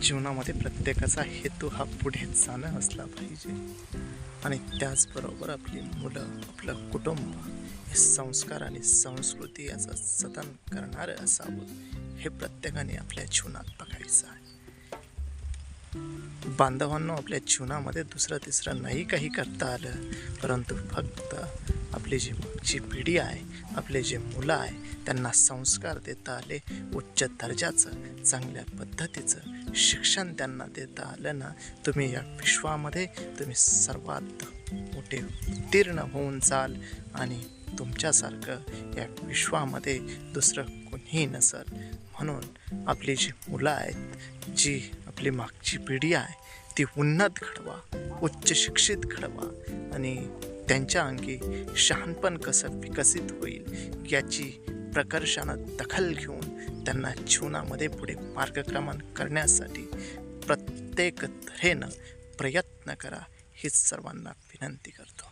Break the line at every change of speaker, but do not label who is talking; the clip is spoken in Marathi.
जीवनामध्ये प्रत्येकाचा हेतू हा पुढे जाणं असला पाहिजे आणि त्याचबरोबर आपली मुलं, आपलं कुटुंब हे संस्कार आणि संस्कृती याचं जतन करणारं असावं हे प्रत्येकाने आपल्या जीवनात बघायचं आहे. बांधवांनो, आपल्या जीवनामध्ये दुसरं तिसरं नाही काही करता आलं, परंतु फक्त आपली जी मागची पिढी आहे, आपले जे मुलं आहे, त्यांना संस्कार देता आले, उच्च दर्जाचं चांगल्या पद्धतीचं शिक्षण त्यांना देता आलं ना, तुम्ही या विश्वामध्ये तुम्ही सर्वात मोठे उत्तीर्ण होऊन जाल आणि तुमच्यासारखं या विश्वामध्ये दुसरं कोणीही नसेल. म्हणून आपली जी मुलं आहेत, जी आपली मागची पिढी आहे, ती उन्नत घडवा, उच्च शिक्षित घडवा आणि त्यांच्या अंगी शहाणपण कसं विकसित होईल याची प्रकर्षानं दखल घेऊन त्यांना जीवनामध्ये पुढे मार्गक्रमण करण्यासाठी प्रत्येक तऱ्हेनं प्रयत्न करा, हीच सर्वांना विनंती करतो.